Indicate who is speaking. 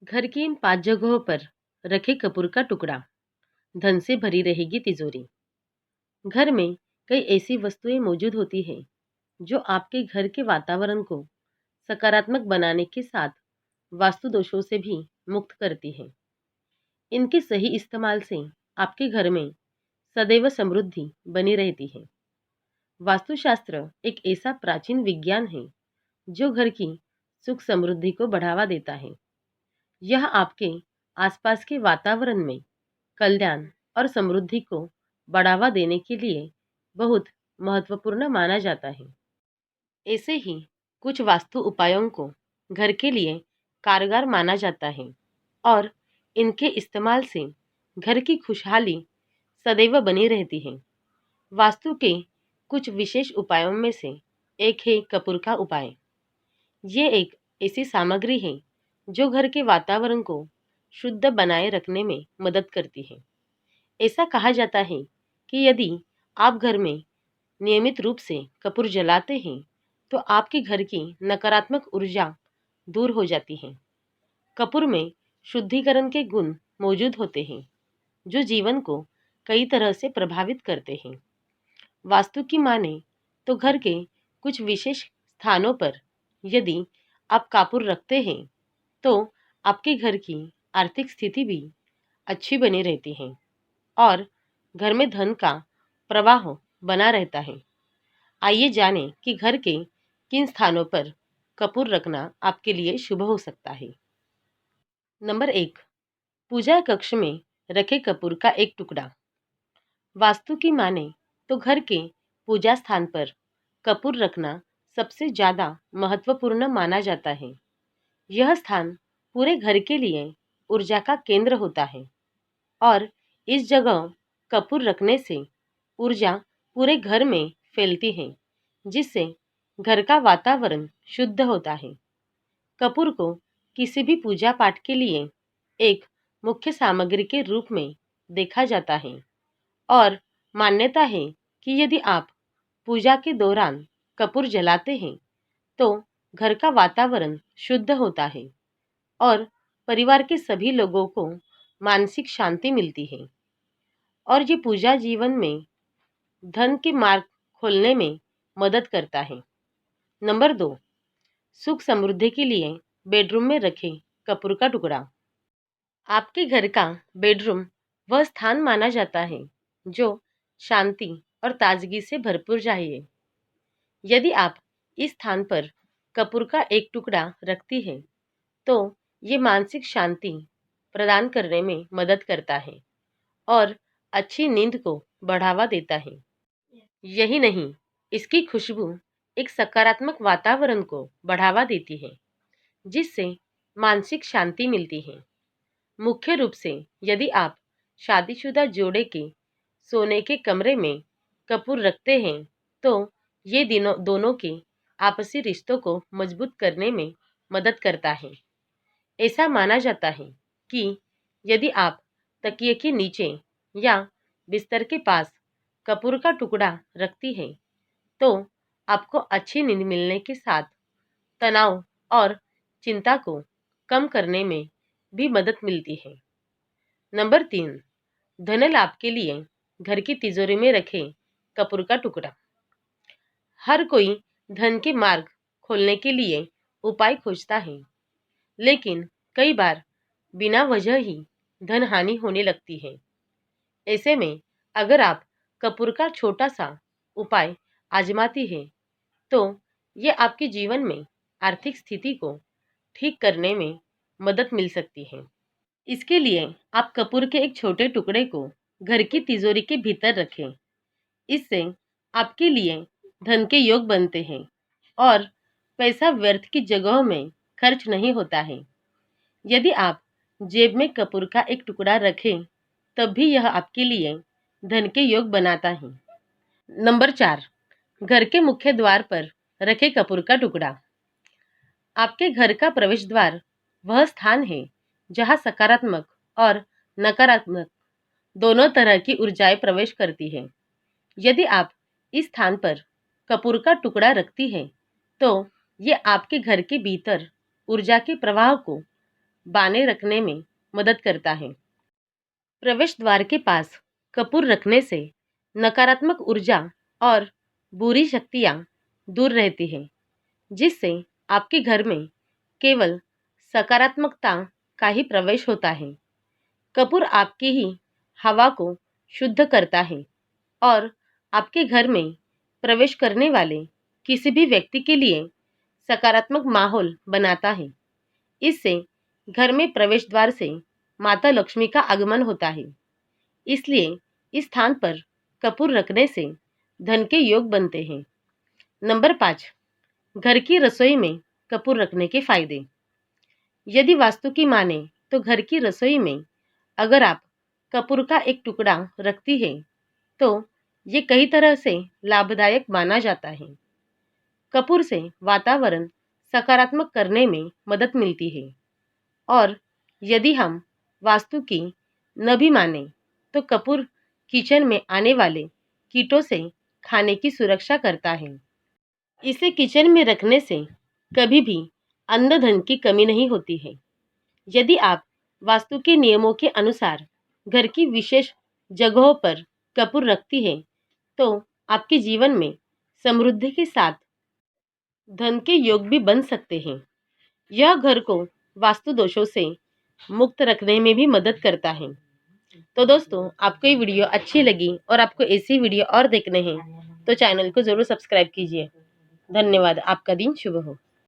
Speaker 1: घर की इन 5 जगहों पर रखे कपूर का टुकड़ा, धन से भरी रहेगी तिजोरी। घर में कई ऐसी वस्तुएं मौजूद होती हैं जो आपके घर के वातावरण को सकारात्मक बनाने के साथ वास्तु दोषों से भी मुक्त करती हैं। इनके सही इस्तेमाल से आपके घर में सदैव समृद्धि बनी रहती है। वास्तुशास्त्र एक ऐसा प्राचीन विज्ञान है जो घर की सुख समृद्धि को बढ़ावा देता है। यह आपके आसपास के वातावरण में कल्याण और समृद्धि को बढ़ावा देने के लिए बहुत महत्वपूर्ण माना जाता है। ऐसे ही कुछ वास्तु उपायों को घर के लिए कारगर माना जाता है और इनके इस्तेमाल से घर की खुशहाली सदैव बनी रहती है। वास्तु के कुछ विशेष उपायों में से एक है कपूर का उपाय। ये एक ऐसी सामग्री है जो घर के वातावरण को शुद्ध बनाए रखने में मदद करती है। ऐसा कहा जाता है कि यदि आप घर में नियमित रूप से कपूर जलाते हैं तो आपके घर की नकारात्मक ऊर्जा दूर हो जाती है। कपूर में शुद्धिकरण के गुण मौजूद होते हैं जो जीवन को कई तरह से प्रभावित करते हैं। वास्तु की माने तो घर के कुछ विशेष स्थानों पर यदि आप कपूर रखते हैं तो आपके घर की आर्थिक स्थिति भी अच्छी बनी रहती है और घर में धन का प्रवाह बना रहता है। आइए जानें कि घर के किन स्थानों पर कपूर रखना आपके लिए शुभ हो सकता है। नंबर 1, पूजा कक्ष में रखे कपूर का एक टुकड़ा। वास्तु की माने तो घर के पूजा स्थान पर कपूर रखना सबसे ज़्यादा महत्वपूर्ण माना जाता है। यह स्थान पूरे घर के लिए ऊर्जा का केंद्र होता है और इस जगह कपूर रखने से ऊर्जा पूरे घर में फैलती है, जिससे घर का वातावरण शुद्ध होता है। कपूर को किसी भी पूजा पाठ के लिए एक मुख्य सामग्री के रूप में देखा जाता है और मान्यता है कि यदि आप पूजा के दौरान कपूर जलाते हैं तो घर का वातावरण शुद्ध होता है और परिवार के सभी लोगों को मानसिक शांति मिलती है और ये पूजा जीवन में धन के मार्ग खोलने में मदद करता है। नंबर 2, सुख समृद्धि के लिए बेडरूम में रखें कपूर का टुकड़ा। आपके घर का बेडरूम वह स्थान माना जाता है जो शांति और ताजगी से भरपूर चाहिए। यदि आप इस स्थान पर कपूर का एक टुकड़ा रखती हैं तो ये मानसिक शांति प्रदान करने में मदद करता है और अच्छी नींद को बढ़ावा देता है। यही नहीं, इसकी खुशबू एक सकारात्मक वातावरण को बढ़ावा देती है, जिससे मानसिक शांति मिलती है। मुख्य रूप से यदि आप शादीशुदा जोड़े के सोने के कमरे में कपूर रखते हैं तो ये दोनों के आपसी रिश्तों को मजबूत करने में मदद करता है। ऐसा माना जाता है कि यदि आप तकिए के नीचे या बिस्तर के पास कपूर का टुकड़ा रखती हैं तो आपको अच्छी नींद मिलने के साथ तनाव और चिंता को कम करने में भी मदद मिलती है। नंबर 3, धन लाभ के लिए घर की तिजोरी में रखें कपूर का टुकड़ा। हर कोई धन के मार्ग खोलने के लिए उपाय खोजता है, लेकिन कई बार बिना वजह ही धन हानि होने लगती है। ऐसे में अगर आप कपूर का छोटा सा उपाय आजमाती है तो ये आपके जीवन में आर्थिक स्थिति को ठीक करने में मदद मिल सकती है। इसके लिए आप कपूर के एक छोटे टुकड़े को घर की तिजोरी के भीतर रखें। इससे आपके लिए धन के योग बनते हैं और पैसा व्यर्थ की जगहों में खर्च नहीं होता है। यदि आप जेब में कपूर का एक टुकड़ा रखें तब भी यह आपके लिए धन के योग बनाता है। नंबर 4, घर के मुख्य द्वार पर रखे कपूर का टुकड़ा। आपके घर का प्रवेश द्वार वह स्थान है जहां सकारात्मक और नकारात्मक दोनों तरह की ऊर्जाएं प्रवेश करती हैं। यदि आप इस स्थान पर कपूर का टुकड़ा रखती हैं तो ये आपके घर के भीतर ऊर्जा के प्रवाह को बाने रखने में मदद करता है। प्रवेश द्वार के पास कपूर रखने से नकारात्मक ऊर्जा और बुरी शक्तियाँ दूर रहती हैं, जिससे आपके घर में केवल सकारात्मकता का ही प्रवेश होता है। कपूर आपकी ही हवा को शुद्ध करता है और आपके घर में प्रवेश करने वाले किसी भी व्यक्ति के लिए सकारात्मक माहौल बनाता है। इससे घर में प्रवेश द्वार से माता लक्ष्मी का आगमन होता है। इसलिए इस स्थान पर कपूर रखने से धन के योग बनते हैं। नंबर 5, घर की रसोई में कपूर रखने के फायदे। यदि वास्तु की माने तो घर की रसोई में अगर आप कपूर का एक टुकड़ा रखती है तो ये कई तरह से लाभदायक माना जाता है। कपूर से वातावरण सकारात्मक करने में मदद मिलती है और यदि हम वास्तु की न भी माने तो कपूर किचन में आने वाले कीटों से खाने की सुरक्षा करता है। इसे किचन में रखने से कभी भी अन्न धन की कमी नहीं होती है। यदि आप वास्तु के नियमों के अनुसार घर की विशेष जगहों पर कपूर रखती है तो आपके जीवन में समृद्धि के साथ धन के योग भी बन सकते हैं। यह घर को वास्तु दोषों से मुक्त रखने में भी मदद करता है। तो दोस्तों, आपको ये वीडियो अच्छी लगी और आपको ऐसी वीडियो और देखने हैं तो चैनल को ज़रूर सब्सक्राइब कीजिए। धन्यवाद। आपका दिन शुभ हो।